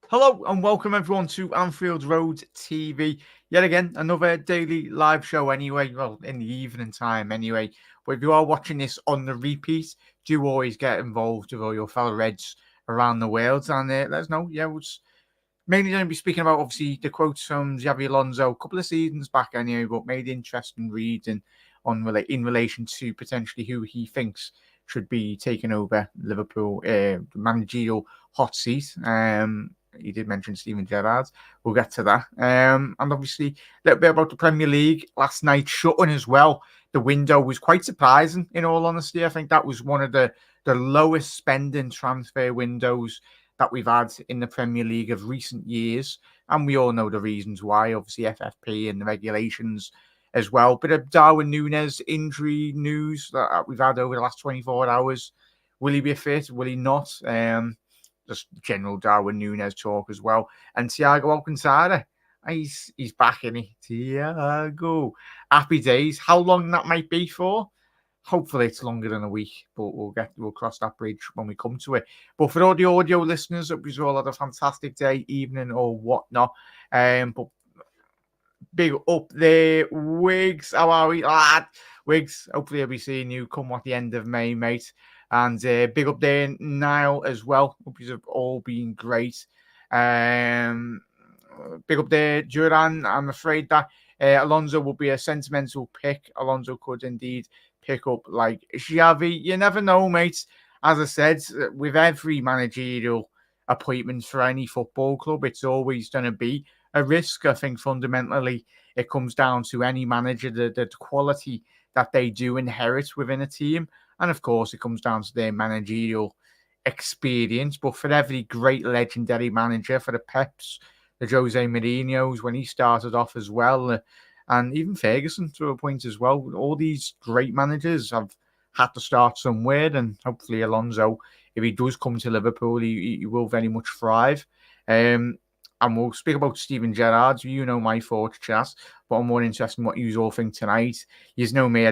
Hello and welcome everyone to Anfield Road TV. Yet again, another daily live show anyway, well, in the evening time anyway. But if you are watching this on the repeat, do always get involved with all your fellow Reds around the world and let us know. Yeah, we're mainly going to be speaking about, obviously, the quotes from Xavi Alonso a couple of seasons back anyway, but made interesting reading in relation to potentially who he thinks should be taking over Liverpool managerial hot seat. He did mention Steven Gerrard. We'll get to that. And obviously, a little bit about the Premier League last night shutting as well. The window was quite surprising, in all honesty. I think that was one of the lowest spending transfer windows that we've had in the Premier League of recent years. And we all know the reasons why, obviously FFP and the regulations as well. Bit of Darwin Nunez injury news that we've had over the last 24 hours. Will he be fit? Will he not? Just general Darwin Nunez talk as well. And Thiago Alcantara, he's back, isn't he? Thiago. Happy days. How long that might be for? Hopefully it's longer than a week, but we'll cross that bridge when we come to it. But for all the audio listeners, hope you all had a fantastic day, evening, or whatnot. But big up there, Wigs. How are we, lad? Wigs, hopefully I'll be seeing you come at the end of May, mate. And big up there, Niall, as well. Hope you have all been great. Big up there, Duran. I'm afraid that Alonso will be a sentimental pick. Alonso could indeed pick up like Xavi. You never know, mate. As I said, with every managerial appointment for any football club, it's always going to be a risk. I think fundamentally it comes down to any manager, the quality that they do inherit within a team. And of course, it comes down to their managerial experience. But for every great legendary manager, for the Peps, the Jose Mourinho's, when he started off as well, and even Ferguson to a point as well, all these great managers have had to start somewhere. And hopefully Alonso, if he does come to Liverpool, he will very much thrive. And we'll speak about Steven Gerrard. You know my thoughts, Chas, but I'm more interested in what you all think tonight. You know me,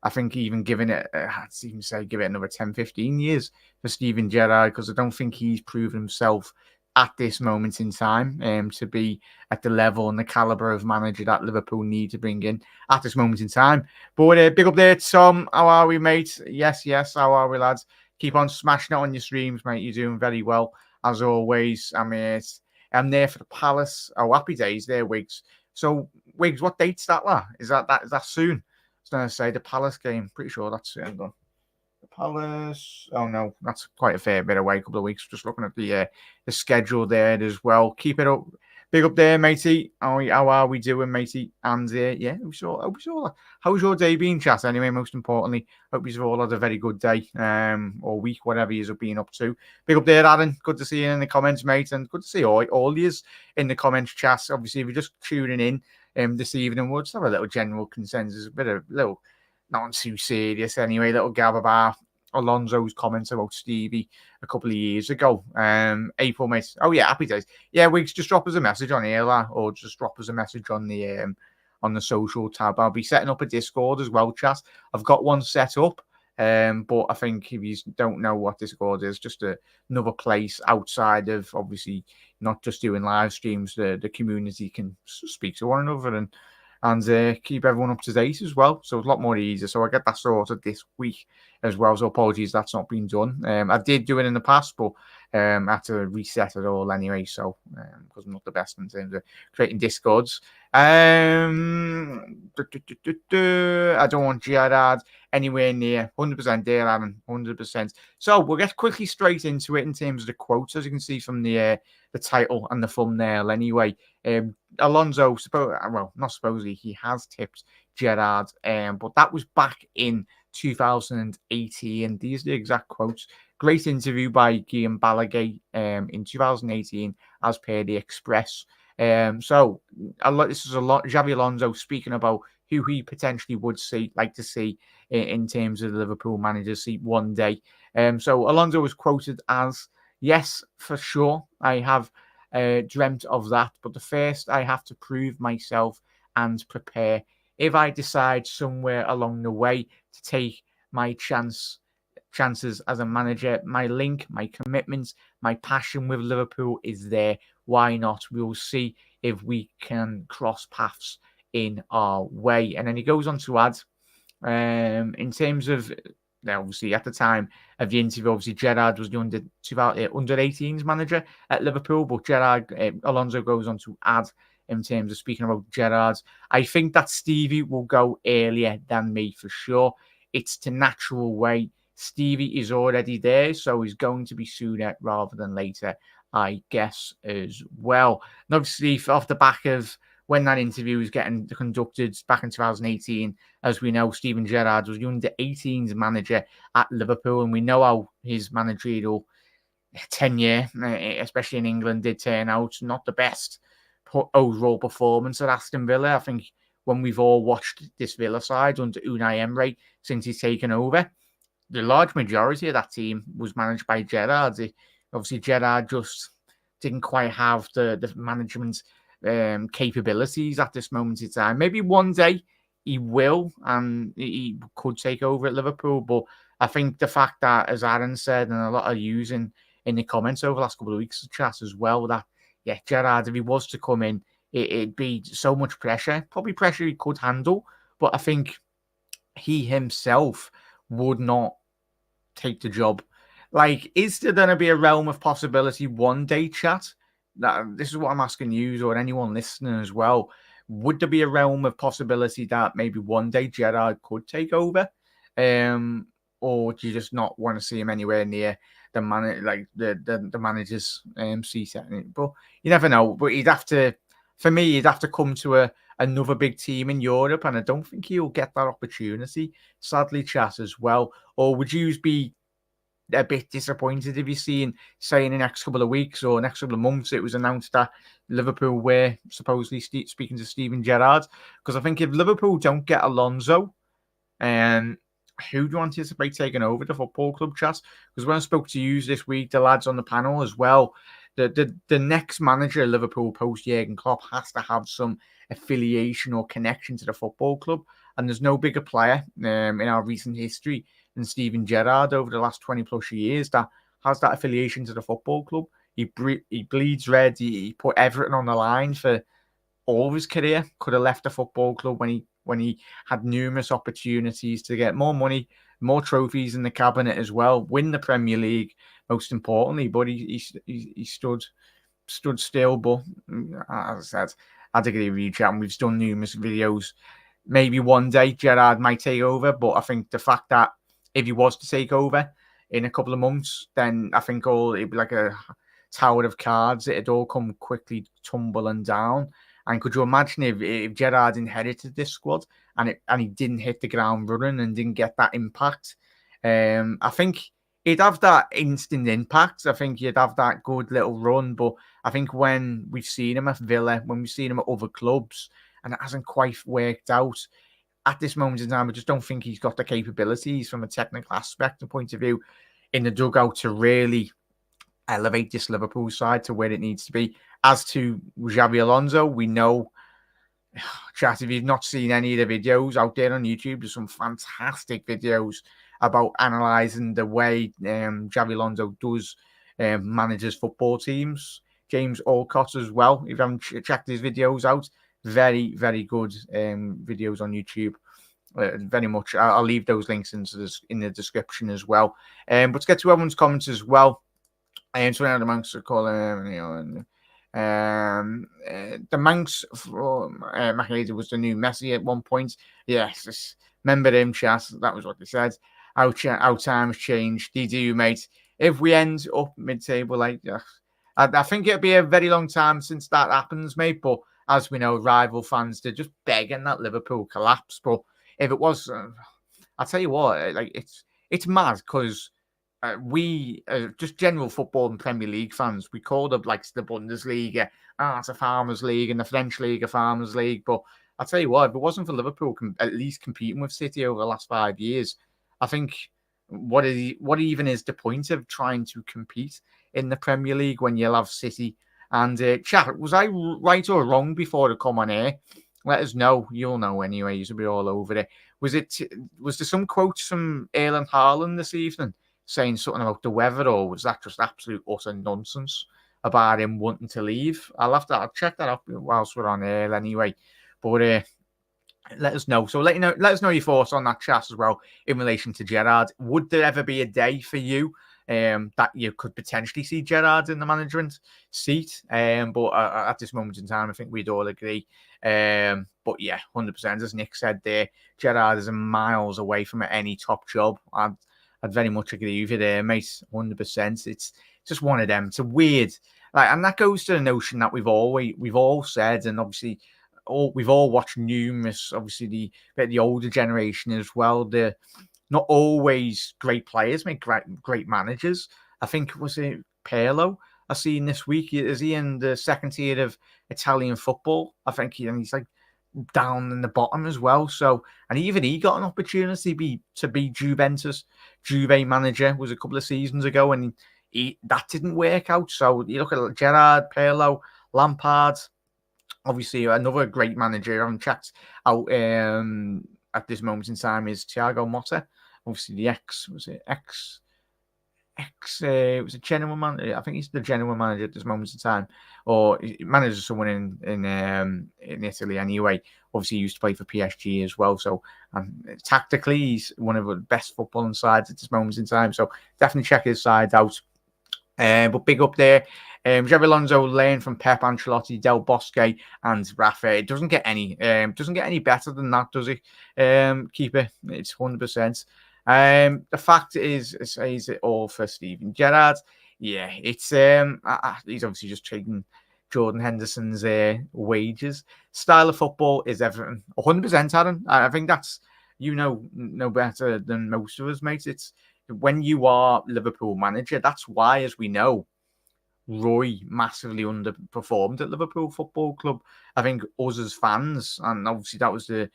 I think even giving it, I'd even say give it another 10, 15 years for Steven Gerrard, because I don't think he's proven himself at this moment in time to be at the level and the calibre of manager that Liverpool need to bring in at this moment in time. But big up there, Tom. How are we, mate? Yes, how are we, lads? Keep on smashing it on your streams, mate. You're doing very well, as always. I'm there for the Palace. Oh, happy days there, Wiggs. So, Wiggs, what date's that? Is that soon? I was going to say the Palace game. Pretty sure that's soon done. The Palace. Oh no, that's quite a fair bit away. A couple of weeks. Just looking at the schedule there as well. Keep it up. Big up there, matey. How are we doing, matey? And yeah, how's your day been, chat? Anyway, most importantly, hope you've all had a very good day or week, whatever you've been up to. Big up there, Adam. Good to see you in the comments, mate, and good to see all yous in the comments, chat. Obviously, if you're just tuning in this evening, we'll just have a little general consensus, little not too serious anyway, little gab about Alonso's comments about Stevie a couple of years ago. April, mate. Oh yeah, happy days. Yeah, Wiggs, just drop us a message on here, or just drop us a message on the social tab. I'll be setting up a Discord as well, chat. I've got one set up. But I think if you don't know what Discord is, just another place outside of obviously not just doing live streams, the community can speak to one another and keep everyone up to date as well. So it's a lot more easier. So I get that sorted this week as well. So apologies that's not been done. I did do it in the past, but I had to reset it all anyway. So because I'm not the best in terms of creating Discords. I don't want Gerrard anywhere near 100% there, Aaron, 100%. So we'll get quickly straight into it in terms of the quotes, as you can see from the title and the thumbnail anyway. Alonso, not supposedly, he has tipped Gerrard, but that was back in 2018. These are the exact quotes. Great interview by Guillaume Balaguer in 2018, as per the Express. So this is a lot. Xavi Alonso speaking about who he potentially would like to see in terms of the Liverpool manager seat one day. So Alonso was quoted as, "Yes, for sure, I have dreamt of that, but the first I have to prove myself and prepare. If I decide somewhere along the way to take my chance chances as a manager. My link, my commitment, my passion with Liverpool is there. Why not? We'll see if we can cross paths in our way. And then he goes on to add, in terms of, obviously at the time of the interview, obviously Gerrard was the under 18s manager at Liverpool, but Alonso goes on to add, in terms of speaking about Gerrard, I think that Stevie will go earlier than me for sure. It's the natural way. Stevie is already there, so he's going to be sooner rather than later, I guess, as well. And obviously, off the back of when that interview was getting conducted back in 2018, as we know, Steven Gerrard was the under-18s manager at Liverpool, and we know how his managerial tenure, especially in England, did turn out not the best overall performance at Aston Villa. I think when we've all watched this Villa side under Unai Emery since he's taken over, the large majority of that team was managed by Gerrard. Obviously, Gerrard just didn't quite have the management capabilities at this moment in time. Maybe one day he will, and he could take over at Liverpool. But I think the fact that, as Aaron said, and a lot of yous in the comments over the last couple of weeks of chat as well, that Gerrard, if he was to come in, it'd be so much pressure, probably pressure he could handle. But I think he himself would not take the job. Like, is there going to be a realm of possibility one day, chat? This is what I'm asking you or anyone listening as well. Would there be a realm of possibility that maybe one day Gerrard could take over? Or do you just not want to see him anywhere near the manager's seat? But you never know. But he'd have to come to another big team in Europe, and I don't think he'll get that opportunity, sadly, chat, as well. Or would you be a bit disappointed if you see, say, in the next couple of weeks or next couple of months, it was announced that Liverpool were supposedly speaking to Steven Gerrard? Because I think if Liverpool don't get Alonso, who do you anticipate taking over the football club, chat? Because when I spoke to you this week, the lads on the panel as well, the next manager of Liverpool post Jurgen Klopp has to have some affiliation or connection to the football club, and there's no bigger player in our recent history than Steven Gerrard over the last 20 plus years that has that affiliation to the football club. He bleeds red. He put everything on the line for all of his career. Could have left the football club when he had numerous opportunities to get more money, more trophies in the cabinet as well, win the Premier League, most importantly. But he stood still. But as I said, I had to agree with you, chat, and we've done numerous videos. Maybe one day Gerrard might take over, but I think the fact that if he was to take over in a couple of months, then I think it'd be like a tower of cards. It'd all come quickly tumbling down. And could you imagine if Gerrard inherited this squad and he didn't hit the ground running and didn't get that impact? I think he'd have that instant impact. I think he'd have that good little run. But I think when we've seen him at Villa, when we've seen him at other clubs, and it hasn't quite worked out at this moment in time, I just don't think he's got the capabilities from a technical aspect and point of view in the dugout to really elevate this Liverpool side to where it needs to be. As to Xabi Alonso, we know, chat, if you've not seen any of the videos out there on YouTube, there's some fantastic videos about analysing the way Xabi Alonso does manages football teams. James Alcott as well, if you haven't checked his videos out, very, very good videos on YouTube. Very much. I'll leave those links in the description as well. But to get to everyone's comments as well, so now the Manx are calling, the Manx from Mahaleda was the new Messi at one point. Yes, remember him, chat. That was what they said. How times changed. DD, mate. If we end up mid-table, I think it'll be a very long time since that happens, mate. But as we know, rival fans, they're just begging that Liverpool collapse. But if it was, I'll tell you what, it's mad because we, just general football and Premier League fans, we call them like the Bundesliga, it's a farmers league, and the French league a farmers league. But I'll tell you what, if it wasn't for Liverpool at least competing with City over the last 5 years, I think what even is the point of trying to compete in the Premier League when you'll have City? And chat, was I right or wrong before to come on air? Let us know. You'll know anyway. You'll be all over it. Was there some quotes from Erling Haaland this evening saying something about the weather, or was that just absolute utter nonsense about him wanting to leave? I'll check that up whilst we're on air anyway. But let us know. So let us know your thoughts on that chat as well in relation to Gerrard. Would there ever be a day for you that you could potentially see Gerrard in the management seat? But at this moment in time, I think we'd all agree. But yeah, 100%, as Nick said there, Gerrard is miles away from any top job. I'd very much agree with you there, mate. 100%. It's just one of them. It's a weird, and that goes to the notion that we've all said, and obviously we've all watched numerous, obviously the older generation as well. They're not always great players, make great managers. I think, was it Pirlo I seen this week? Is he in the second tier of Italian football? I think he's like down in the bottom as well. So, and even he got an opportunity to be Juve manager, was a couple of seasons ago, and that didn't work out. So you look at Gerrard, Pirlo, Lampard. Obviously, another great manager I haven't checked out at this moment in time is Thiago Motta. Obviously, the was a general manager. I think he's the general manager at this moment in time, or he manages someone in Italy anyway. Obviously, he used to play for PSG as well. So, tactically, he's one of the best footballing sides at this moment in time. So, definitely check his side out. But big up there. Xabi Alonso learned from Pep, Ancelotti, Del Bosque, and Rafa. It doesn't get any better than that, does it? Keeper, it's 100%. The fact is it all for Steven Gerrard. Yeah, it's he's obviously just taking Jordan Henderson's wages. Style of football is everything. 100%, Aaron. I think that's no better than most of us, mate. It's when you are Liverpool manager. That's why, as we know, Roy massively underperformed at Liverpool Football Club. I think us as fans, and obviously that was the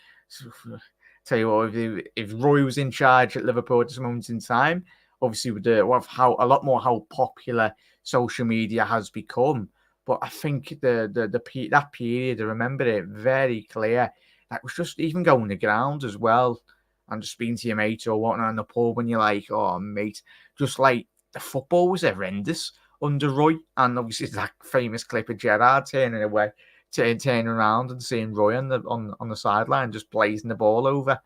tell you what, if Roy was in charge at Liverpool at this moment in time, obviously with how popular social media has become. But I think that period, I remember it very clear. That was just even going to ground as well, and just speaking to your mate or whatnot in the pub, when you're like, oh mate, just like the football was horrendous under Roy. And obviously that famous clip of Gerrard turning around and seeing Roy on the sideline just blazing the ball over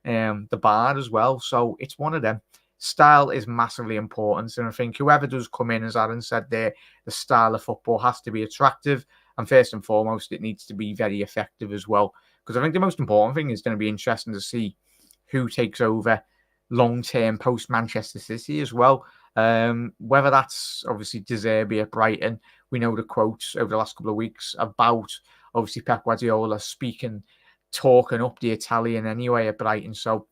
the bar as well. So it's one of them. Style is massively important, and I think whoever does come in, as Aaron said there, the style of football has to be attractive, and first and foremost, it needs to be very effective as well. Because I think the most important thing is going to be interesting to see who takes over long-term post-Manchester City as well. Whether that's obviously De Zerbi at Brighton. We know the quotes over the last couple of weeks about obviously Pep Guardiola talking up the Italian anyway at Brighton. So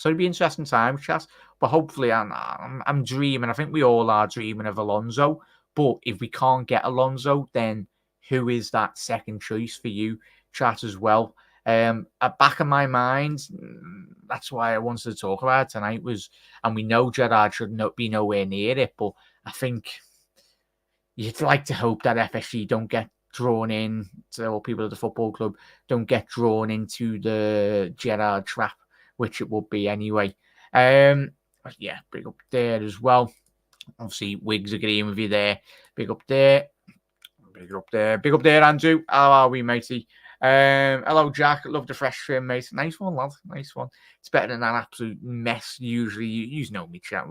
it'll be interesting time, chat. But hopefully, I'm dreaming. I think we all are dreaming of Alonso. But if we can't get Alonso, then who is that second choice for you, chat, as well? At back of my mind, that's why I wanted to talk about it tonight and we know Gerrard should not be nowhere near it, but I think you'd like to hope that FSG don't get drawn in, or people at the football club don't get drawn into the Gerrard trap, which it would be anyway. Yeah, big up there as well. Obviously, Wiggs agreeing with you there. Big up there. Big up there, Andrew. How are we, matey? Hello, Jack. Love the fresh trim, mate. Nice one, lad. Nice one. It's better than that absolute mess. Usually, you know me, chat.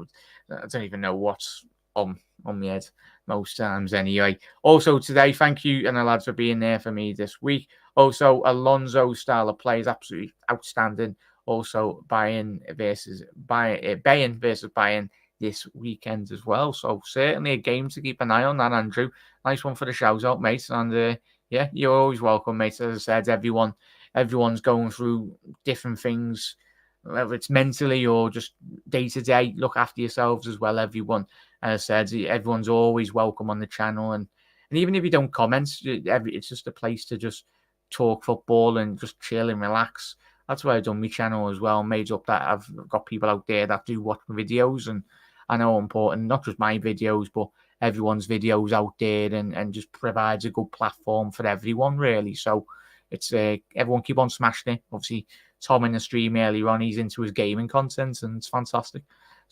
I don't even know what's on my head most times anyway. Also, today, thank you, and the lads, for being there for me this week. Also, Alonso's style of play is absolutely outstanding. Also, Bayern versus Bayern this weekend as well. So, certainly a game to keep an eye on, that, Andrew. Nice one for the shout out, mate. And yeah, you're always welcome, mate. As I said, everyone's going through different things, whether it's mentally or just day to day. Look after yourselves as well, everyone. As I said, everyone's always welcome on the channel, and even if you don't comment, it's just a place to just talk football and just chill and relax. That's why I've done my channel as well. Made up that I've got people out there that do watch my videos, and I know important, not just my videos, but everyone's videos out there, and just provides a good platform for everyone, really. So it's everyone keep on smashing it. Obviously, Tom in the stream earlier on, he's into his gaming content, and it's fantastic.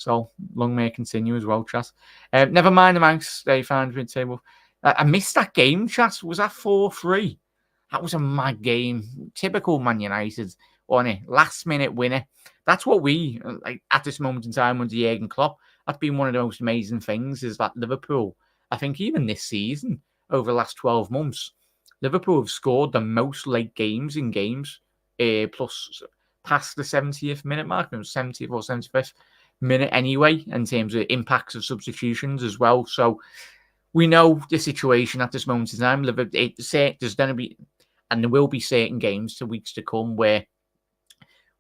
So long may it continue as well, chat. Never mind the Manx, they found mid-table. I missed that game, chat. Was that 4-3? That was a mad game. Typical Man United, wasn't it? Last minute winner. That's what we, like, at this moment in time under Jurgen Klopp, that's been one of the most amazing things is that Liverpool, I think even this season, over the last 12 months, Liverpool have scored the most late games in games, plus past the 70th minute mark, 70th or 75th minute anyway, in terms of impacts of substitutions as well. So we know the situation at this moment in time. There's going to be, and there will be certain games to weeks to come where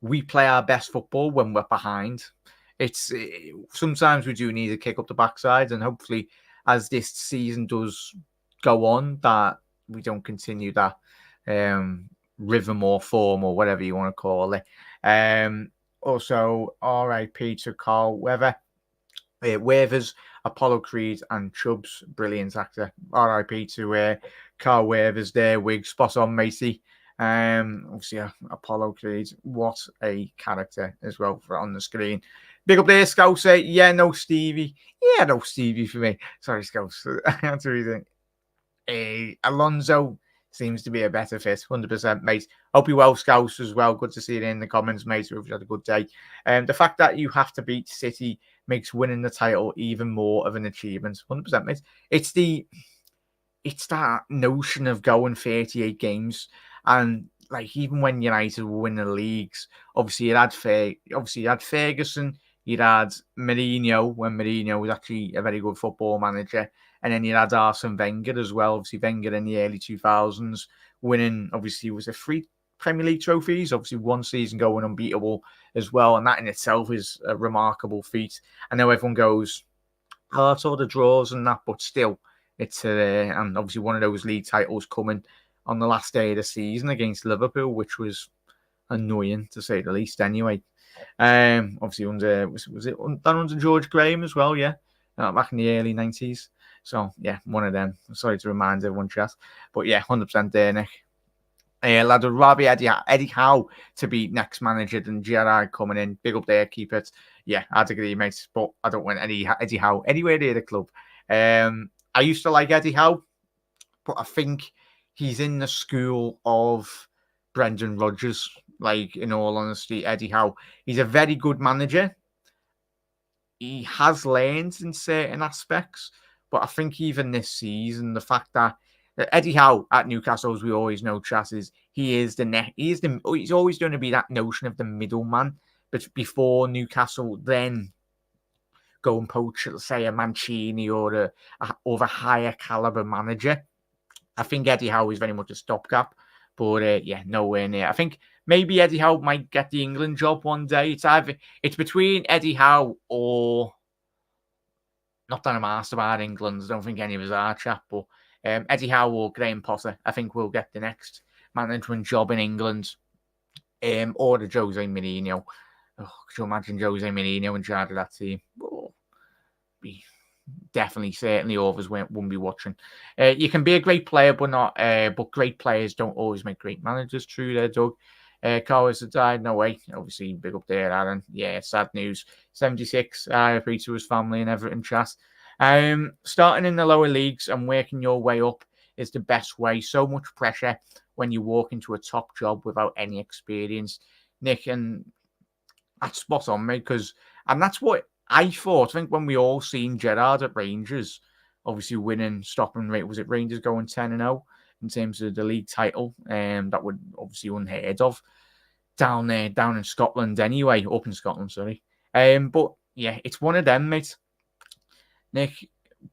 we play our best football when we're behind. It's sometimes we do need to kick up the backside, and hopefully, as this season does go on, that we don't continue that rhythm or form or whatever you want to call it. Also, R.I.P. to Carl Weather, Weathers, Apollo Creed, and Chubbs. Brilliant actor. R.I.P. to Carl Weathers there, wig spot on, matey. Obviously, Apollo Creed, what a character as well for on the screen. Big up there, Scouse. Yeah, no Stevie. Yeah, no Stevie for me. Sorry, Scouse. I had to read it. Alonso seems to be a better fit, 100%, mate. Hope you're well, Scouse, as well. Good to see you in the comments, mate. We've had a good day. The fact that you have to beat City makes winning the title even more of an achievement, 100%, mate. It's that notion of going 38 games, and like even when United were winning the leagues, obviously you had Ferguson, you had Mourinho when Mourinho was actually a very good football manager, and then you had Arsene Wenger as well. Obviously Wenger in the early 2000s winning, obviously was a 3 Premier League trophies, obviously one season going unbeatable as well, and that in itself is a remarkable feat. I know everyone goes, oh, it's all the draws and that, but still, it's and obviously one of those league titles coming on the last day of the season against Liverpool, which was annoying to say the least. Anyway, obviously was it done under George Graham as well? Yeah, back in the early 90s. So yeah, one of them. Sorry to remind everyone, chat, but yeah, 100% there, Nick. Lad, would rather Eddie Howe to be next manager than Gerrard coming in. Big up there, keep it. Yeah, I'd agree, mate. But I don't want Eddie Howe anywhere near the club. I used to like Eddie Howe, but I think he's in the school of Brendan Rodgers. Like, in all honesty, Eddie Howe, he's a very good manager. He has learned in certain aspects, but I think even this season, the fact that Eddie Howe at Newcastle, as we always know, chat, is he's always going to be that notion of the middleman, but before Newcastle then go and poach, say, a Mancini or a higher caliber manager. I think Eddie Howe is very much a stopgap, but yeah, nowhere near. I think maybe Eddie Howe might get the England job one day. It's between Eddie Howe or, not that I'm asked about England, I don't think any of us are, chap, but Eddie Howe or Graham Potter, I think will get the next management job in England, or the Jose Mourinho. Oh, could you imagine Jose Mourinho in charge of that team? Oh, be definitely, certainly, others wouldn't be watching. You can be a great player, but great players don't always make great managers. True there, Doug. Carlos has died. No way. Obviously, big up there, Aaron. Yeah, sad news. 76. I agree to his family and everything, chat. Starting in the lower leagues and working your way up is the best way. So much pressure when you walk into a top job without any experience, Nick, and that's spot on, mate. And that's what I thought. I think when we all seen Gerrard at Rangers, obviously winning, stopping rate, was it Rangers going 10-0 in terms of the league title? That would obviously unheard of down in Scotland anyway, up in Scotland, sorry. But yeah, it's one of them, mate, Nick.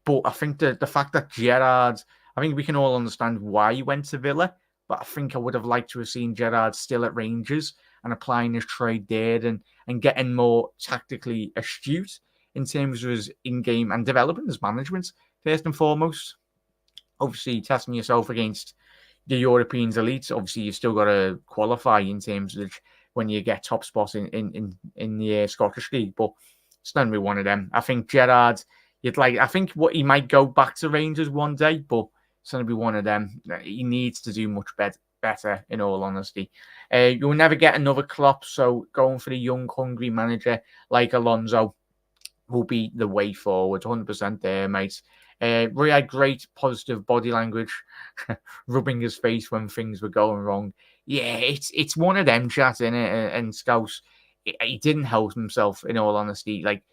But I think the fact that Gerrard, I think we can all understand why he went to Villa, but I think I would have liked to have seen Gerrard still at Rangers and applying his trade there and getting more tactically astute in terms of his in-game and developing his management, first and foremost. Obviously, testing yourself against the Europeans elites, obviously you've still got to qualify in terms of when you get top spots in the Scottish League, but it's not going to be one of them. I think Gerrard, I think what he might go back to Rangers one day, but it's going to be one of them. He needs to do much better, in all honesty. You'll never get another Klopp, so going for a young, hungry manager like Alonso, will be the way forward. 100% there, mate. Roy had great positive body language, rubbing his face when things were going wrong. Yeah, it's one of them, chat, in it, and Scouse. He didn't help himself, in all honesty. Like,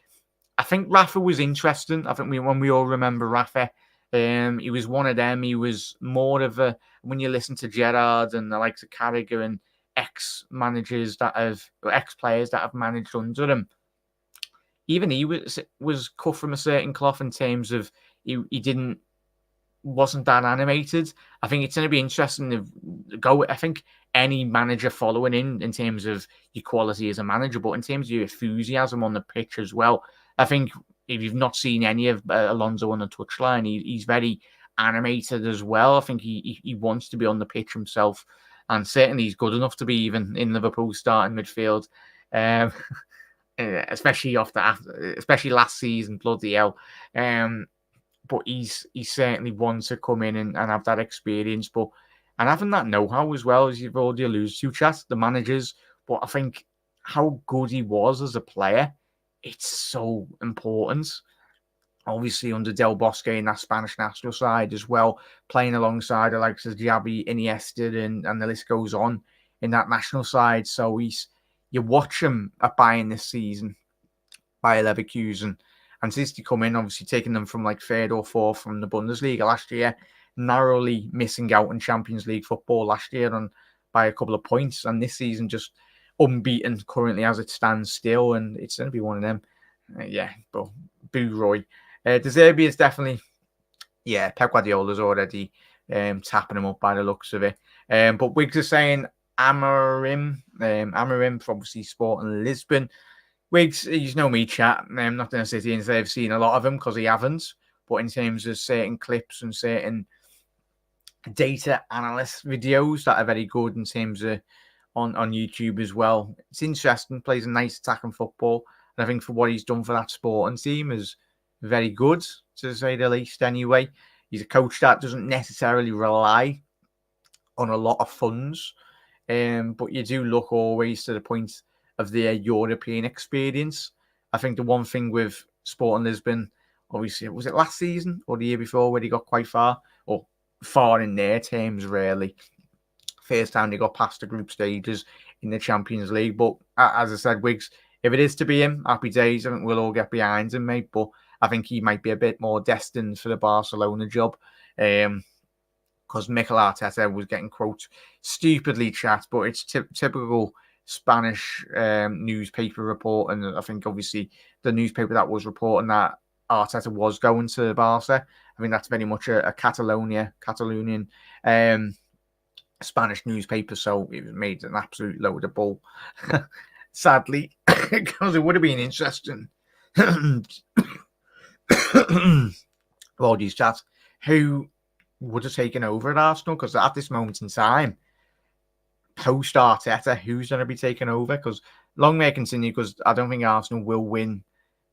I think Rafa was interesting. I think when we all remember Rafa, he was one of them. He was more of a, when you listen to Gerrard and the likes of Carragher and ex-players that have managed under him, even he was cut from a certain cloth in terms of he wasn't that animated. I think it's going to be interesting to go. I think any manager following in terms of your quality as a manager, but in terms of your enthusiasm on the pitch as well. I think if you've not seen any of Alonso on the touchline, he's very animated as well. I think he wants to be on the pitch himself, and certainly he's good enough to be even in Liverpool starting midfield. Especially especially last season, bloody hell. But he's certainly wants to come in and have that experience, and having that know-how as well, as you've already alluded to, chat, the managers. But I think how good he was as a player, it's so important. Obviously, under Del Bosque in that Spanish national side as well, playing alongside the likes of Xavi, Iniesta, and the list goes on in that national side. So you watch him at Bayern this season, Bayer Leverkusen, and since they come in, obviously taking them from like third or fourth from the Bundesliga last year, narrowly missing out in Champions League football last year by a couple of points, and this season just unbeaten currently as it stands still, and it's going to be one of them. But boo Roy. De Zerbi is definitely, Pep Guardiola's already tapping him up by the looks of it. But Wiggs is saying Amarim for obviously Sporting Lisbon. Wiggs, he's no me, chat. I'm not going to sit here and say I've seen a lot of him because he haven't. But in terms of certain clips and certain data analyst videos that are very good in terms of on YouTube as well, it's interesting. Plays a nice attacking football. And I think for what he's done for that Sporting team is very good, to say the least, anyway. He's a coach that doesn't necessarily rely on a lot of funds, but you do look always to the point of their European experience. I think the one thing with Sporting Lisbon, obviously, was it last season or the year before where they got quite far, or far in their terms, really. First time they got past the group stages in the Champions League. But as I said, Wiggs, if it is to be him, happy days. I think we'll all get behind him, mate. But I think he might be a bit more destined for the Barcelona job. Because Mikel Arteta was getting, quote, stupidly chat, but it's typical Spanish newspaper report. And I think, obviously, the newspaper that was reporting that Arteta was going to Barca, I think that's very much a Catalonian Spanish newspaper, so it was made an absolute load of bull. Sadly, because it would have been interesting. All these chats, who would have taken over at Arsenal? Because at this moment in time, post Arteta, who's going to be taking over? Because long may continue, because I don't think Arsenal will win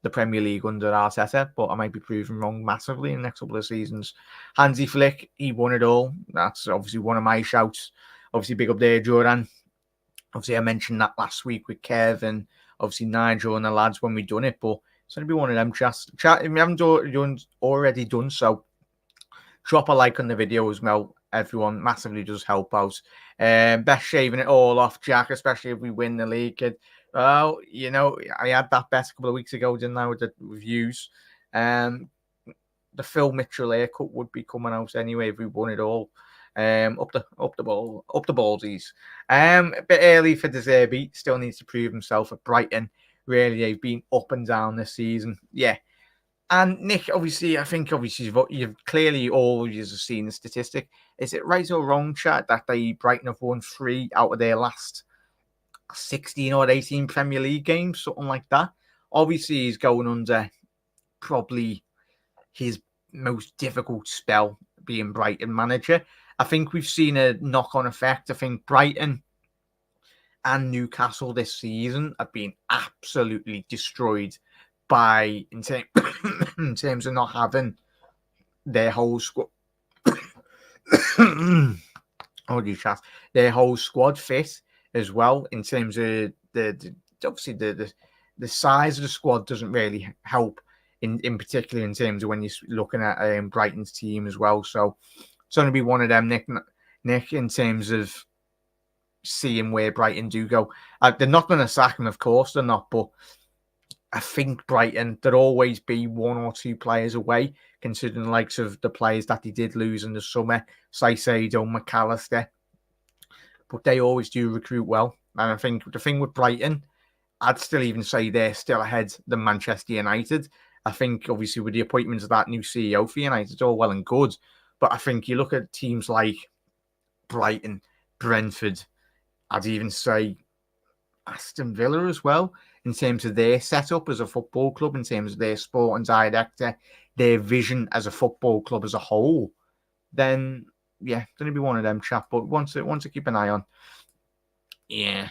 the Premier League under Arteta, but I might be proven wrong massively in the next couple of seasons. Hansi Flick, he won it all. That's obviously one of my shouts. Obviously, big up there, Jordan. Obviously, I mentioned that last week with Kev and obviously Nigel and the lads when we done it, but it's going to be one of them. Chat, if you haven't already done so, drop a like on the video as well. Everyone massively does help out. Best shaving it all off, Jack, especially if we win the league. Well, I had that bet a couple of weeks ago, didn't I, with the reviews. The Phil Mitchell haircut would be coming out anyway if we won it all. Up the ballsies. A bit early for De Zerbi. Still needs to prove himself at Brighton. Really, they've been up and down this season. Yeah. And Nick, obviously, I think you've clearly always seen the statistic. Is it right or wrong, chat, that Brighton have won 3 out of their last 16 or 18 Premier League games, something like that? Obviously, he's going under probably his most difficult spell being Brighton manager. I think we've seen a knock-on effect. I think Brighton and Newcastle this season have been absolutely destroyed by in terms of not having their whole squad. Their whole squad fit as well in terms of the the size of the squad doesn't really help in particular in terms of when you're looking at Brighton's team as well. So it's going to be one of them, Nick, in terms of seeing where Brighton do go. They're not going to sack him, of course, they're not, but I think Brighton, there'd always be one or two players away, considering the likes of the players that they did lose in the summer, Saicedo, McAllister. But they always do recruit well. And I think the thing with Brighton, I'd still even say they're still ahead than Manchester United. I think, obviously, with the appointment of that new CEO for United, it's all well and good. But I think you look at teams like Brighton, Brentford, I'd even say Aston Villa as well, in terms of their setup as a football club, in terms of their sporting director, their vision as a football club as a whole, then, yeah, going to be one of them, chap. But one to keep an eye on. Yeah,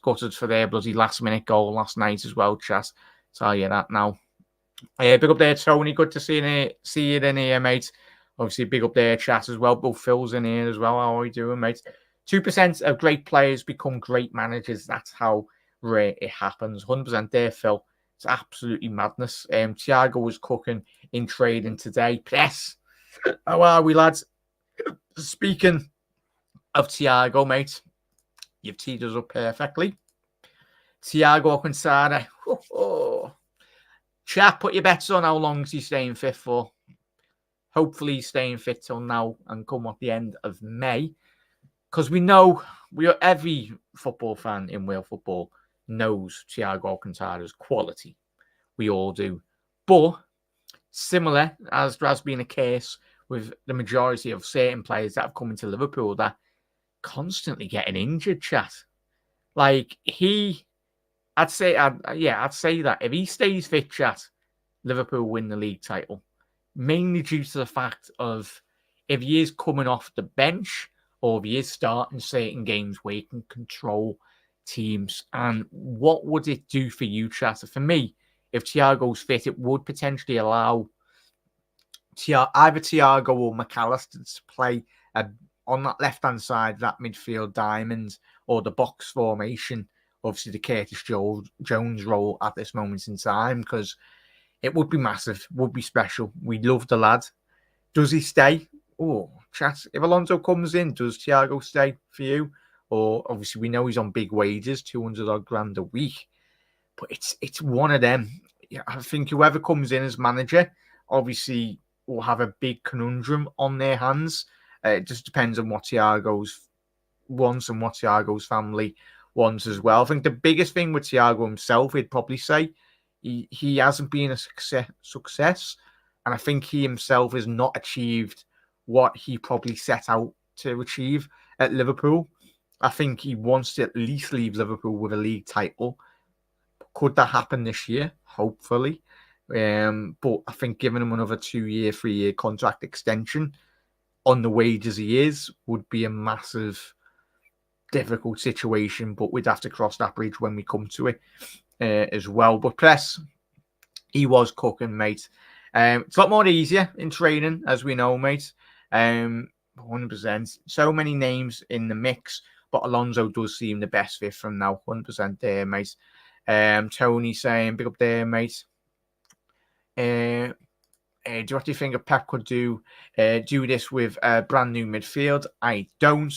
gutted for their bloody last-minute goal last night as well, chat. Tell you that now. Big up there, Tony. Good to see it in here, mate. Obviously, big up there, chat as well. Both Phil's in here as well. How are you doing, mate? 2% of great players become great managers. That's how rare it happens. 100% there, Phil. It's absolutely madness. Thiago was cooking in trading today. Yes. How are we, lads? Speaking of Thiago, mate, you've teed us up perfectly. Thiago Alcantara. Chat, put your bets on how long is he staying fit for. Hopefully he's staying fit till now and come at the end of May. Because we know, every football fan in Wales football knows Thiago Alcantara's quality. We all do. But similar, as there has been a case with the majority of certain players that have come into Liverpool that constantly getting injured, chat. Like, I'd say that if he stays fit, chat, Liverpool win the league title. Mainly due to the fact of if he is coming off the bench or if he is starting certain games where he can control teams. And what would it do for you, chat? For me, if Thiago's fit, it would potentially allow either Thiago or McAllister to play on that left-hand side, that midfield diamond or the box formation, obviously the Curtis Jones role at this moment in time, because it would be massive, would be special. We love the lad. Does he stay? Oh, chat. If Alonso comes in, does Thiago stay for you? Or obviously we know he's on big wages, 200 odd grand a week. But it's one of them. Yeah, I think whoever comes in as manager, obviously will have a big conundrum on their hands. It just depends on what Thiago's wants and what Thiago's family wants as well. I think the biggest thing with Thiago himself, he'd probably say, he hasn't been a success. And I think he himself has not achieved what he probably set out to achieve at Liverpool. I think he wants to at least leave Liverpool with a league title. Could that happen this year? Hopefully. But I think giving him another 2-year, 3-year contract extension on the wages he is would be a massive, difficult situation. But we'd have to cross that bridge when we come to it as well. But Press, he was cooking, mate. It's a lot more easier in training, as we know, mate. 100%. So many names in the mix, but Alonso does seem the best fit from now. 100% there, mate. Tony saying, big up there, mate. What do you think of Pep could do this with a brand new midfield? I don't.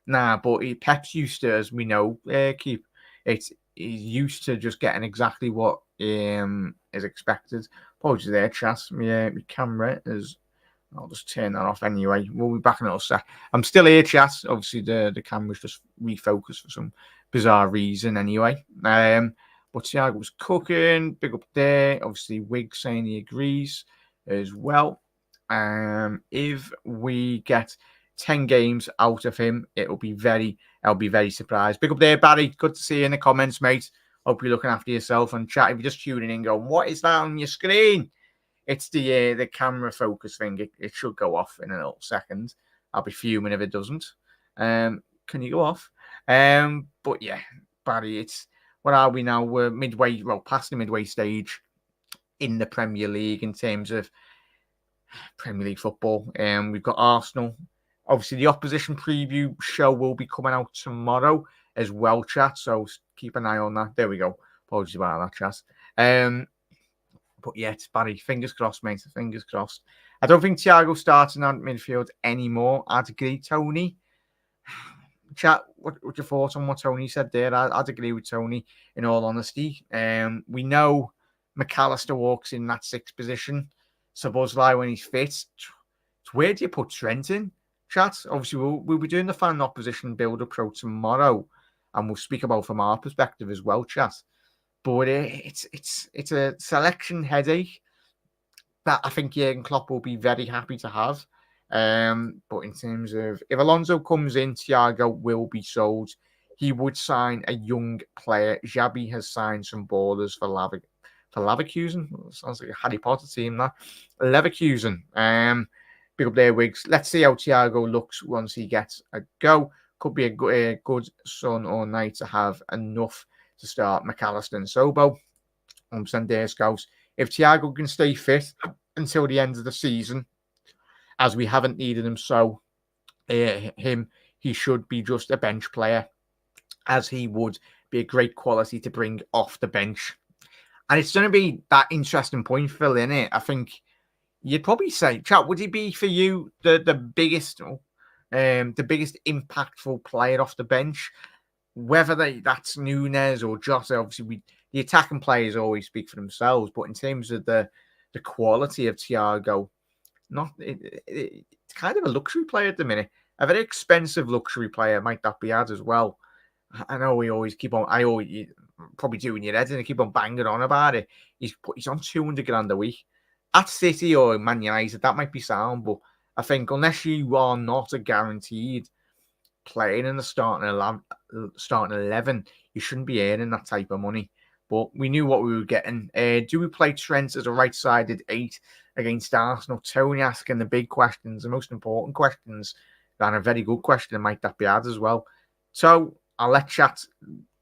Nah, but Pep's used to, as we know, he's used to just getting exactly what is expected. Apologies there, chat. My camera is... I'll just turn that off anyway. We'll be back in a little sec. I'm still here, chat. Obviously, the camera's just refocused for some bizarre reason anyway. But Thiago's cooking. Big up there. Obviously, Wig saying he agrees as well. If we get 10 games out of him, I'll be very surprised. Big up there, Barry. Good to see you in the comments, mate. Hope you're looking after yourself. And chat, if you're just tuning in going, what is that on your screen? It's the camera focus thing. It should go off in a little second. I'll be fuming if it doesn't. Can you go off? But yeah, Barry, it's... What are we now? We're midway, past the midway stage in the Premier League in terms of Premier League football. We've got Arsenal. Obviously, the opposition preview show will be coming out tomorrow as well, chat. So keep an eye on that. There we go. Apologies about that, chat. But yeah, it's Barry. Fingers crossed, mate. Fingers crossed. I don't think Thiago starts in that midfield anymore. I'd agree, Tony. Chat, what's your thoughts on what Tony said there? I'd agree with Tony, in all honesty. We know McAllister walks in that sixth position. Szoboszlai, when he's fit, it's where do you put Trent in? Chat, obviously, we'll be doing the fan opposition build-up show tomorrow, and we'll speak about from our perspective as well, chat. But it's a selection headache that I think Jurgen Klopp will be very happy to have. But in terms of if Alonso comes in, Thiago will be sold. He would sign a young player. Xabi has signed some ballers for Leverkusen. Sounds like a Harry Potter team, that. Leverkusen. Pick up their wigs. Let's see how Thiago looks once he gets a go. Could be a good sun or night to have enough to start McAllister and Sobo. Send their scouts. If Thiago can stay fit until the end of the season, as we haven't needed him, he should be just a bench player, as he would be a great quality to bring off the bench. And it's going to be that interesting point, Phil, innit? I think you'd probably say, chat, would he be for you the biggest impactful player off the bench? Whether that's Nunez or Jota, obviously the attacking players always speak for themselves, but in terms of the quality of Thiago, it's kind of a luxury player at the minute. A very expensive luxury player might that be had as well. I know we always keep on. You probably do in your head, and you keep on banging on about it. He's on 200 grand a week at City or Man United. That might be sound, but I think unless you are not a guaranteed playing in the starting 11, you shouldn't be earning that type of money. But we knew what we were getting. Do we play Trent as a right-sided 8 against Arsenal? Tony asking the big questions, the most important questions, and a very good question might that be had as well. So I'll let chat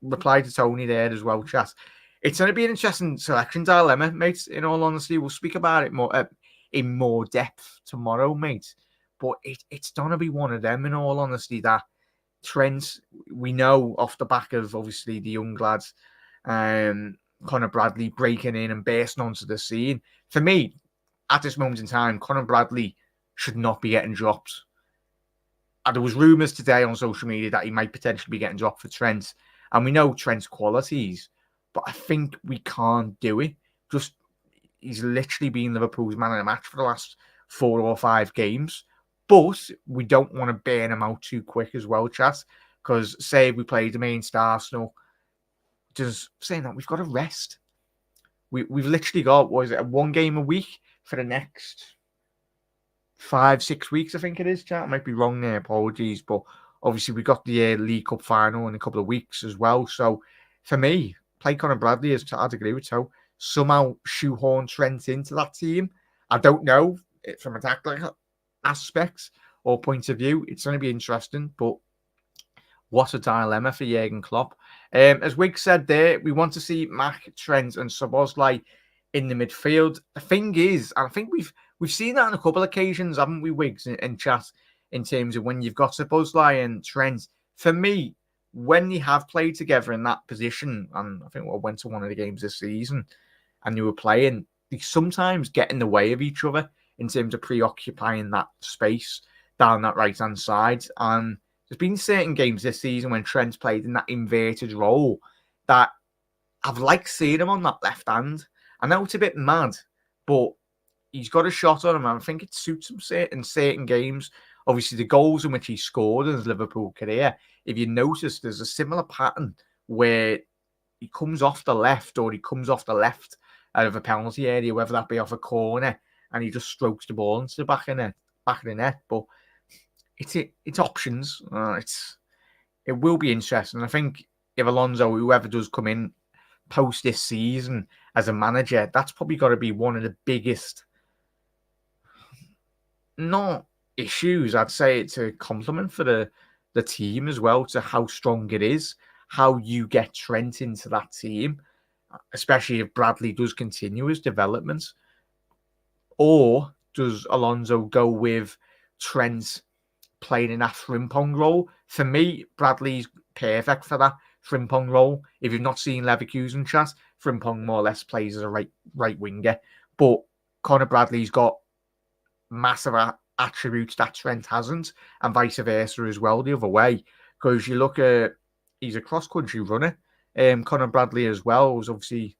reply to Tony there as well, chat. It's going to be an interesting selection dilemma, mate. In all honesty, we'll speak about it more in more depth tomorrow, mate. But it's going to be one of them, in all honesty, that Trent, we know off the back of, obviously, the young lads, Conor Bradley breaking in and bursting onto the scene. For me, at this moment in time, Conor Bradley should not be getting dropped. There was rumours today on social media that he might potentially be getting dropped for Trent. And we know Trent's qualities, but I think we can't do it. He's literally been Liverpool's man of the match for the last 4 or 5 games. But we don't want to burn him out too quick as well, chat. Because say we played him against Arsenal, just saying that we've got to rest. We've literally got, one game a week for the next 5-6 weeks, I think it is, chat. I might be wrong there, apologies. But obviously we got the League Cup final in a couple of weeks as well. So for me, play Conor Bradley, I'd agree with so. Somehow shoehorn Trent into that team. I don't know from a tactical aspects or point of view. It's going to be interesting, but what a dilemma for Jurgen Klopp. As Wiggs said there, we want to see Mac, Trent and Szoboszlai in the midfield. The thing is, and I think we've seen that on a couple of occasions, haven't we, Wiggs, in chat, in terms of when you've got Szoboszlai and Trent. For me, when they have played together in that position, and I think I went to one of the games this season, and they were playing, they sometimes get in the way of each other in terms of preoccupying that space down that right-hand side. And there's been certain games this season when Trent's played in that inverted role that I've liked seeing him on that left hand. I know it's a bit mad, but he's got a shot on him, and I think it suits him in certain games. Obviously, the goals in which he scored in his Liverpool career, if you notice, there's a similar pattern where he comes off the left or he comes off the left out of a penalty area, whether that be off a corner, and he just strokes the ball into the back of the net. But it's options. It will be interesting. I think if Alonso, whoever does come in post this season as a manager, that's probably got to be one of the biggest, not issues, I'd say it's a compliment for the team as well, to how strong it is, how you get Trent into that team, especially if Bradley does continue his development. Or does Alonso go with Trent playing in that Frimpong role? For me, Bradley's perfect for that. Frimpong role. If you've not seen Leverkusen, chat, Frimpong more or less plays as a right winger. But Conor Bradley's got massive attributes that Trent hasn't, and vice versa as well, the other way. Because you look at, he's a cross-country runner. Conor Bradley as well was obviously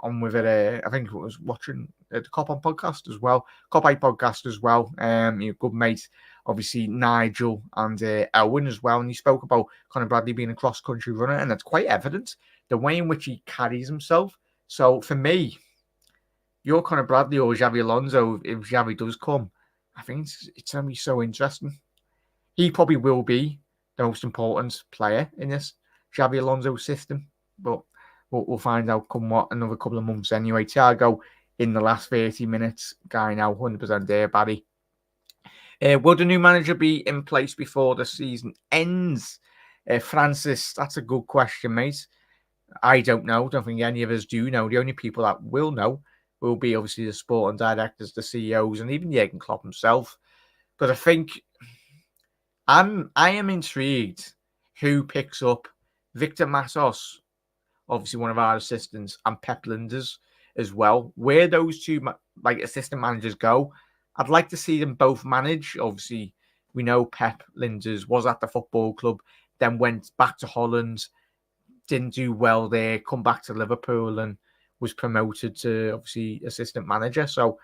on with it. I think it was watching the Cop On podcast as well, Cop I podcast as well. Your good mate, obviously Nigel and Owen as well. And he spoke about Conor Bradley being a cross-country runner, and that's quite evident, the way in which he carries himself. So for me, you're Conor Bradley or Xabi Alonso, if Xavi does come, I think it's going to be so interesting. He probably will be the most important player in this Xabi Alonso system, but we'll find out come what, another couple of months anyway. Thiago in the last 30 minutes, guy now 100% there, Barry. Will the new manager be in place before the season ends? Francis, that's a good question, mate. I don't know. Don't think any of us do know. The only people that will know will be obviously the sporting directors, the CEOs, and even Jurgen Klopp himself. But I think I am intrigued who picks up Victor Matos, obviously one of our assistants, and Pep Linders as well. Where those two assistant managers go, I'd like to see them both manage. Obviously, we know Pep Linders was at the football club, then went back to Holland, didn't do well there, come back to Liverpool and was promoted to obviously assistant manager. So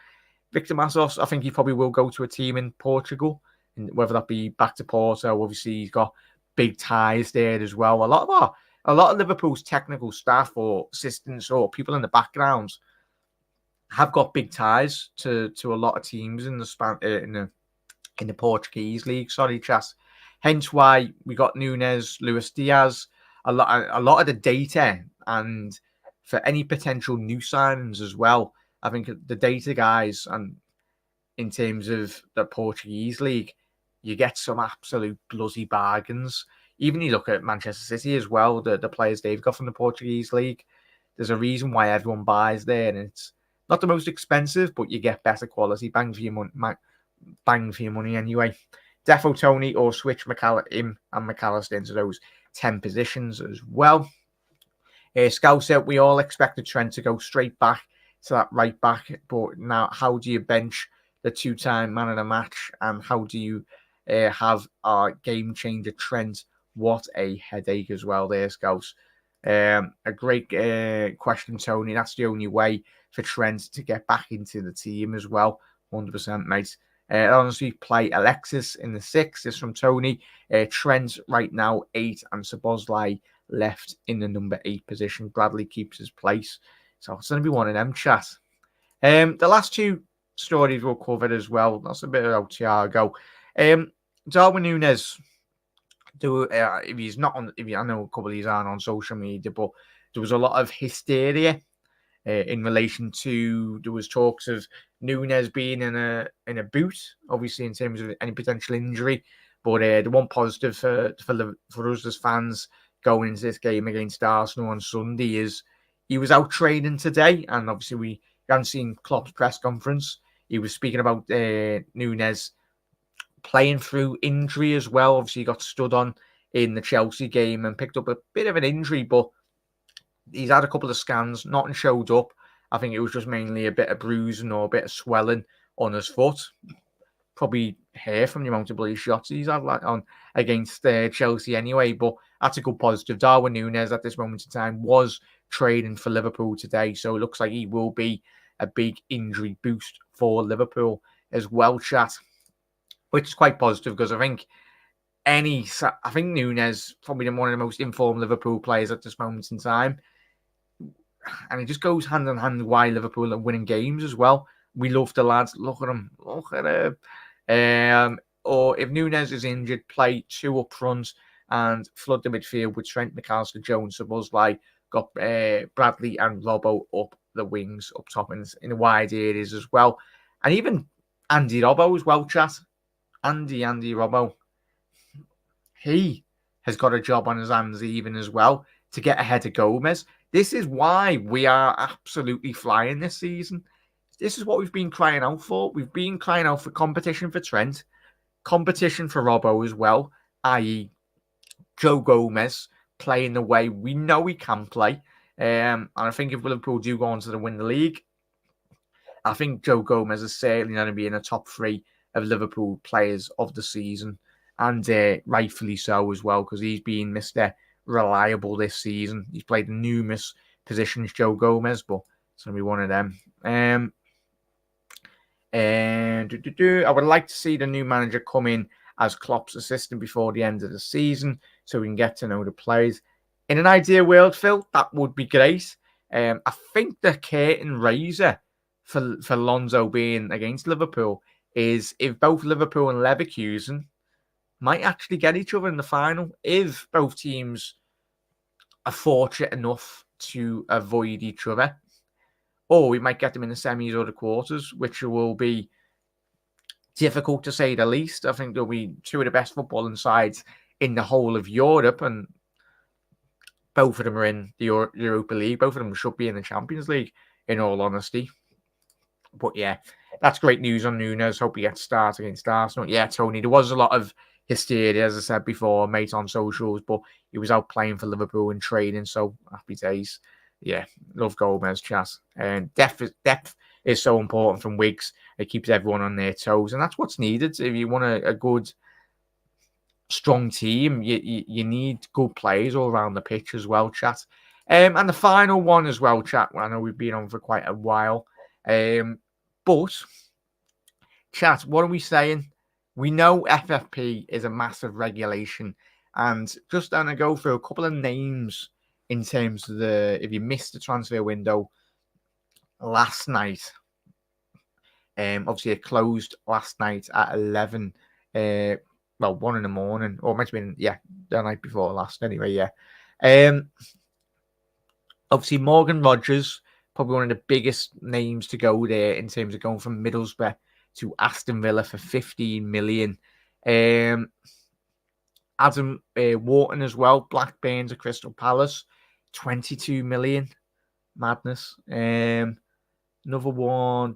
Victor Matos, I think he probably will go to a team in Portugal, and whether that be back to Porto. Obviously, he's got big ties there as well. A lot of Liverpool's technical staff or assistants or people in the background have got big ties to a lot of teams in the Portuguese league. Sorry, Chas. Hence why we got Nunez, Luis Diaz. A lot of the data, and for any potential new signings as well, I think the data guys, and in terms of the Portuguese league, you get some absolute bloody bargains. Even you look at Manchester City as well, the players they've got from the Portuguese league. There's a reason why everyone buys there, and it's not the most expensive, but you get better quality, bang for your money anyway. Defo Tony or switch him and McAllister into those 10 positions as well. Scout said we all expected Trent to go straight back to that right back, but now how do you bench the two-time man of the match, and how do you have our game changer Trent? What a headache as well there, Scouts. A great question, Tony. That's the only way for Trent to get back into the team as well. 100%, mate. Honestly, play Alexis in the 6. This from Tony. Trent right now 8, and Szoboszlai left in the number 8 position. Bradley keeps his place. So it's going to be one of them, chat. The last two stories we'll cover as well. That's a bit about Thiago. Darwin Nunez. If he's not on, I know a couple of these aren't on social media, but there was a lot of hysteria in relation to, there was talks of Nunez being in a boot, obviously in terms of any potential injury. But the one positive for us as fans going into this game against Arsenal on Sunday is he was out training today, and obviously we haven't seen Klopp's press conference. He was speaking about Nunez playing through injury as well. Obviously, he got stood on in the Chelsea game and picked up a bit of an injury, but he's had a couple of scans, nothing showed up. I think it was just mainly a bit of bruising or a bit of swelling on his foot. Probably hair from the amount of bloody shots he's had on against Chelsea anyway, but that's a good positive. Darwin Nunez at this moment in time was training for Liverpool today, so it looks like he will be a big injury boost for Liverpool as well, chat. Which is quite positive, because I think Nunez probably one of the most informed Liverpool players at this moment in time. And it just goes hand in hand why Liverpool are winning games as well. We love the lads. Look at him. Or if Nunez is injured, play 2 up front and flood the midfield with Trent, McAllister, Jones, Szoboszlai, got Bradley and Robbo up the wings, up top in the wide areas as well. And even Andy Robbo as well, chat. Andy Robbo. He has got a job on his hands even as well to get ahead of Gomez. This is why we are absolutely flying this season. This is what we've been crying out for. We've been crying out for competition for Trent, competition for Robbo as well, i.e. Joe Gomez playing the way we know he can play. And I think if Liverpool do go on to win the league, I think Joe Gomez is certainly going to be in the top 3 of Liverpool players of the season. And rightfully so as well, because he's been Mr. Reliable this season. He's played in numerous positions, Joe Gomez, but it's going to be one of them. I would like to see the new manager come in as Klopp's assistant before the end of the season so we can get to know the players. In an ideal world, Phil, that would be great. I think the curtain raiser for Alonso being against Liverpool is if both Liverpool and Leverkusen might actually get each other in the final, if both teams are fortunate enough to avoid each other. Or we might get them in the semis or the quarters, which will be difficult to say the least. I think there'll be 2 of the best footballing sides in the whole of Europe, and both of them are in the Europa League. Both of them should be in the Champions League, in all honesty. But yeah, that's great news on Nunez. Hope he gets started against Arsenal. Yeah, Tony, there was a lot of hysteria, as I said before, mate, on socials, but he was out playing for Liverpool and training, so happy days. Yeah, love Gomez, chat. And depth is so important from Wiggs. It keeps everyone on their toes, and that's what's needed. If you want a good, strong team, you need good players all around the pitch as well, chat. And the final one as well, chat. I know we've been on for quite a while. But, chat, what are we saying? We know FFP is a massive regulation, and just going to go through a couple of names in terms of if you missed the transfer window last night. Obviously, it closed last night at 11, 1 in the morning, or it might have been, the night before last anyway, obviously, Morgan Rogers, probably one of the biggest names to go there in terms of going from Middlesbrough to Aston Villa for 15 million. Adam Wharton as well, Blackburn to Crystal Palace, 22 million. Madness. Another one,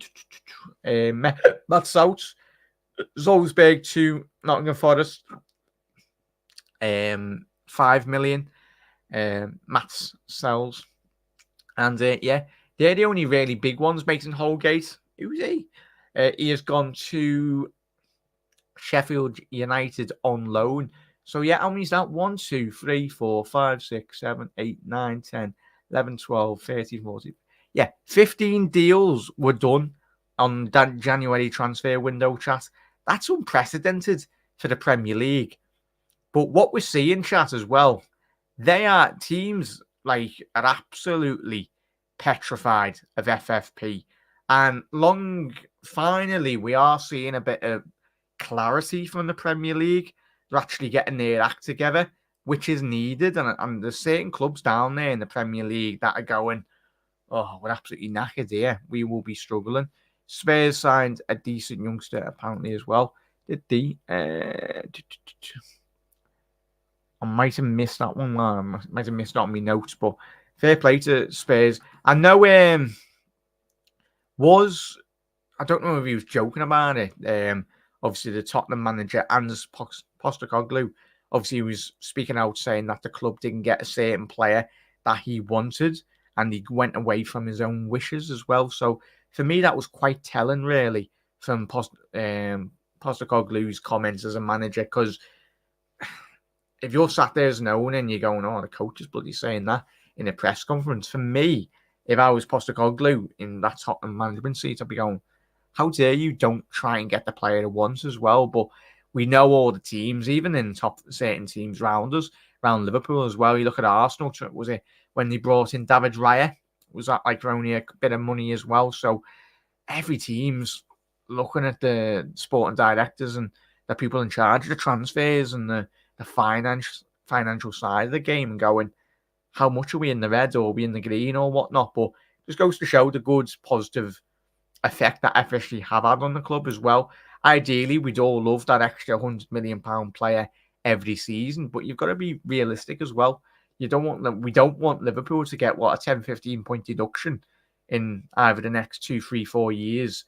Matt South, Salzburg to Nottingham Forest, 5 million. Matt sells. And they're the only really big ones. Mason Holgate, who's he? He has gone to Sheffield United on loan. So, how many is that? 1, 2, 3, 4, 5, 6, 7, 8, 9, 10, 11, 12, 13, 14. 15 deals were done on that January transfer window, chat. That's unprecedented for the Premier League. But what we're seeing, chat, as well, teams are absolutely petrified of FFP. And finally, we are seeing a bit of clarity from the Premier League. They're actually getting their act together, which is needed. And there's certain clubs down there in the Premier League that are going, oh, we're absolutely knackered here. We will be struggling. Spurs signed a decent youngster, apparently, as well. Did they? I might have missed that one. I might have missed it on my notes, but fair play to Spurs. I know I don't know if he was joking about it. Obviously, the Tottenham manager, Anders Postecoglou, obviously he was speaking out saying that the club didn't get a certain player that he wanted, and he went away from his own wishes as well. So for me, that was quite telling, really, from Postecoglou's comments as a manager, because if you're sat there as an owner and you're going, oh, the coach is bloody saying that in a press conference, for me, if I was Postecoglou in that Tottenham management seat, I'd be going, how dare you don't try and get the player at once as well. But we know all the teams, even in top certain teams around us, around Liverpool as well. You look at Arsenal, was it when they brought in David Raya? Was that for only a bit of money as well? So every team's looking at the sporting directors and the people in charge of the transfers and the financial side of the game and going, how much are we in the red or are we in the green or whatnot? But just goes to show the good, positive effect that FSG have had on the club as well. Ideally, we'd all love that extra £100 million player every season, but you've got to be realistic as well. We don't want Liverpool to get a 10, 15 point deduction in either the next 2, 3, 4 years.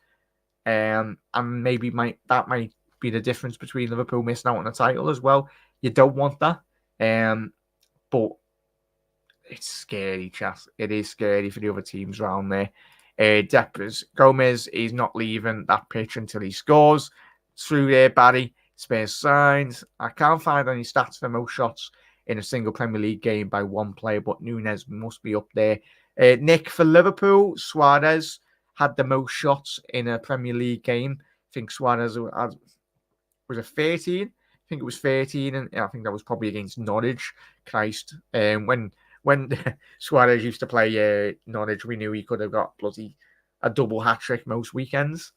And maybe that might be the difference between Liverpool missing out on a title as well. You don't want that. But it's scary, chat. It is scary for the other teams around there. Gomez is not leaving that pitch until he scores. Through there, Barry. Spurs signs. I can't find any stats for most shots in a single Premier League game by one player, but Nunez must be up there. Nick, for Liverpool, Suarez had the most shots in a Premier League game. I think Suarez was a 13. I think it was 13, and I think that was probably against Norwich. Christ, when Suarez used to play Norwich, we knew he could have got bloody a double hat trick most weekends.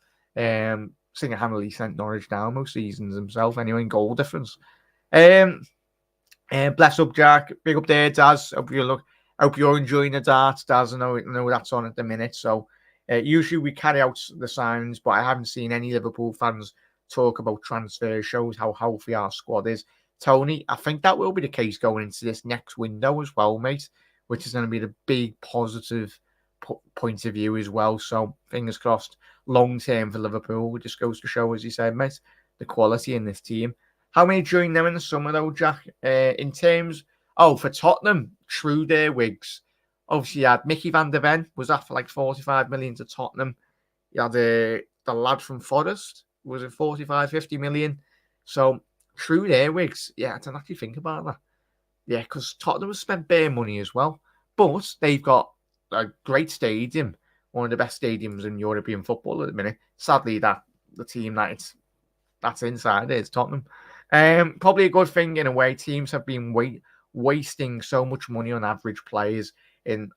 Single-handedly sent Norwich down most seasons himself. Anyway, in goal difference. Bless up, Jack. Big up there, Daz. Hope you're enjoying the darts, Daz. I know that's on at the minute. So usually we carry out the signs, but I haven't seen any Liverpool fans talk about transfers. Shows how healthy our squad is. Tony, I think that will be the case going into this next window as well, mate, which is going to be the big positive point of view as well. So fingers crossed, long term for Liverpool. It just goes to show, as you said, mate, the quality in this team. How many joined them in the summer, though, Jack? In terms, for Tottenham, true there, Wigs. Obviously, you had Mickey van der Ven, was that for like 45 million to Tottenham? You had the lad from Forest, was it 45, 50 million? So, true there, Wigs. Yeah, I don't actually think about that. Yeah, because Tottenham has spent bare money as well. But they've got a great stadium, one of the best stadiums in European football at the minute. Sadly, the team that's inside is Tottenham. Probably a good thing in a way. Teams have been wasting so much money on average players.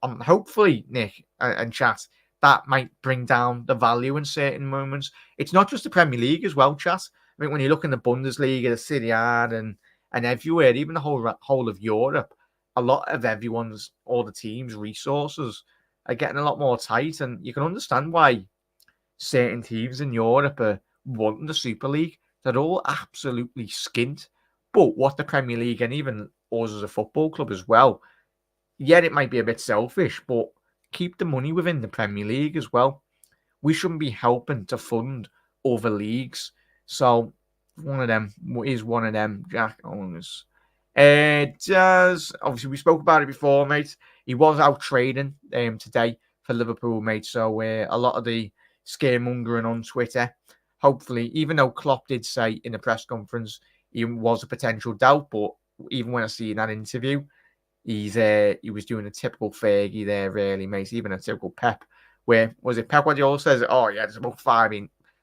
Hopefully, Nick and chat, that might bring down the value in certain moments. It's not just the Premier League as well, chat. I mean, when you look in the Bundesliga, the Serie A, and everywhere, even the whole of Europe, a lot of all the teams' resources are getting a lot more tight, and you can understand why certain teams in Europe are wanting the Super League. They're all absolutely skint. But what the Premier League and even us as a football club as well, yeah, it might be a bit selfish, but keep the money within the Premier League as well. We shouldn't be helping to fund other leagues. So one of them, Jack Owens. Obviously we spoke about it before, mate. He was out trading today for Liverpool, mate. So a lot of the scaremongering on Twitter, hopefully, even though Klopp did say in the press conference he was a potential doubt, but even when I see in that interview, he was doing a typical Fergie there, really, mate. Even a typical Pep, where was it Pep Guardiola says, "Oh yeah, there's about 5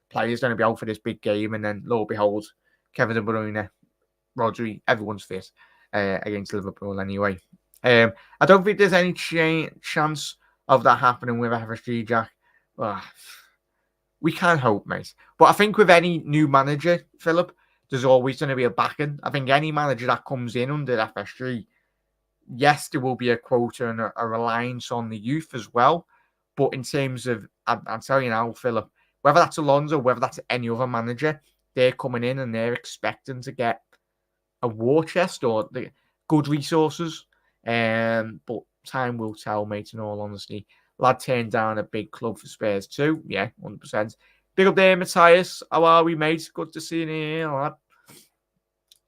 players going to be out for this big game," and then lo and behold, Kevin De Bruyne, Rodri, everyone's fit against Liverpool anyway. I don't think there's any chance of that happening with FSG, Jack. We can't hope, mate. But I think with any new manager, Philip, there's always going to be a backing. I think any manager that comes in under FSG, yes, there will be a quota and a reliance on the youth as well. But in terms of, I'm telling you now, Philip, whether that's Alonso, whether that's any other manager, they're coming in and they're expecting to get a war chest or the good resources. But time will tell, mate, in all honesty. Lad turned down a big club for Spurs too. Yeah, 100%. Big up there, Matthias. How are we, mate? Good to see you here, lad.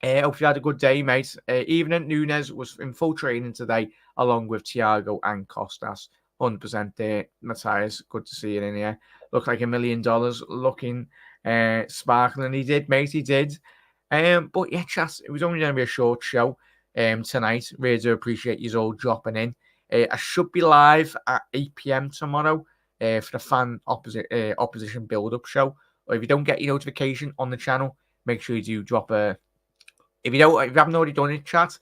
Hope you had a good day, mate. Evening, Nunez was in full training today, along with Thiago and Costas. 100% there, Matthias. Good to see you in here. Looked like $1 million, looking sparkling. He did, mate. He did. But yeah, chat, it was only going to be a short show tonight. Really do appreciate you all dropping in. I should be live at 8 p.m. tomorrow for the fan opposition build-up show. Or if you don't get your notification on the channel, make sure you do drop a. If you haven't already done it, chat,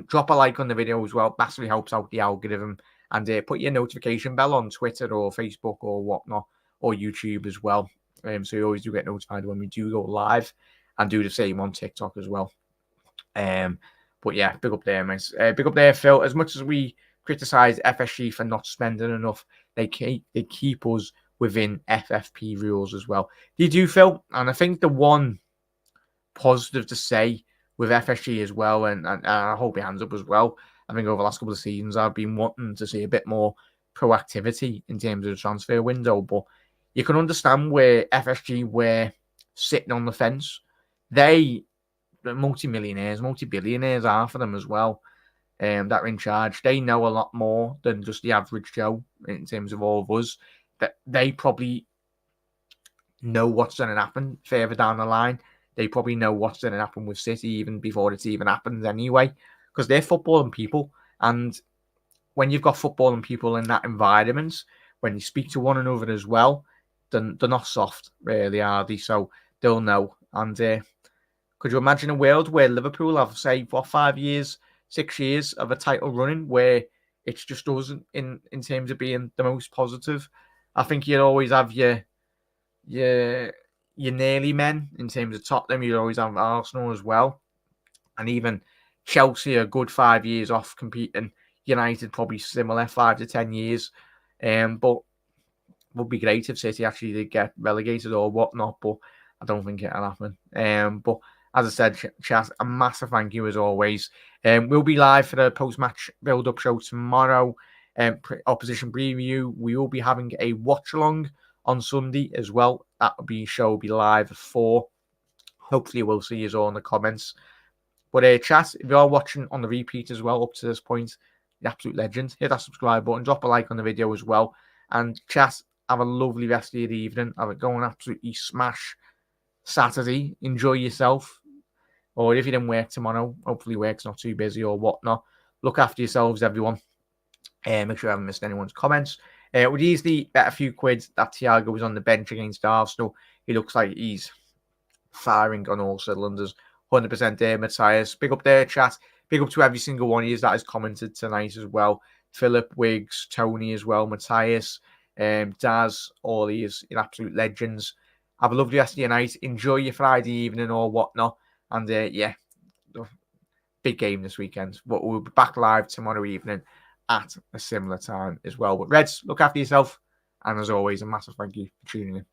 drop a like on the video as well. Massively helps out the algorithm. And put your notification bell on Twitter or Facebook or whatnot, or YouTube as well. So you always do get notified when we do go live, and do the same on TikTok as well. But yeah, big up there, mate. Big up there, Phil. As much as we criticize FSG for not spending enough, they keep us within FFP rules as well. You do, Phil, and I think the one positive to say with FSG as well, and I hold my hands up as well. I think over the last couple of seasons, I've been wanting to see a bit more proactivity in terms of the transfer window, but you can understand where FSG were sitting on the fence. They, multi-millionaires, multi-billionaires are for them as well. that are in charge. They know a lot more than just the average Joe in terms of all of us. That they probably know what's going to happen further down the line. They probably know what's going to happen with City even before it's even happened anyway, because they're footballing people. And when you've got footballing people in that environment, when you speak to one another as well, then they're not soft, really, are they? So they'll know. And could you imagine a world where Liverpool have, say, 5 years, 6 years of a title running where it's just us in terms of being the most positive? I think you'd always have your nearly men in terms of Tottenham. You'd always have Arsenal as well, and even Chelsea a good 5 years off competing. United probably similar 5 to 10 years, but would be great if City actually did get relegated or whatnot. But I don't think it'll happen. But as I said, chat, a massive thank you as always. We'll be live for the post-match build-up show tomorrow. Opposition preview. We will be having a watch-along on Sunday as well. That will be live at 4. Hopefully we'll see you all in the comments. But chat, if you're watching on the repeat as well up to this point, the absolute legend, hit that subscribe button, drop a like on the video as well. And chat, have a lovely rest of your evening. Have it going absolutely smash Saturday. Enjoy yourself. Or if you didn't work tomorrow, hopefully work's not too busy or whatnot. Look after yourselves, everyone. Make sure you haven't missed anyone's comments. Would easily bet a few quid that Thiago was on the bench against Arsenal. He looks like he's firing on all cylinders. 100% there, Matthias. Big up there, chat. Big up to every single one of you that has commented tonight as well. Philip, Wiggs, Tony as well, Matthias, Daz, all these absolute legends. Have a lovely rest of your night. Enjoy your Friday evening or whatnot. And big game this weekend. But we'll be back live tomorrow evening at a similar time as well. But Reds, look after yourself. And as always, a massive thank you for tuning in.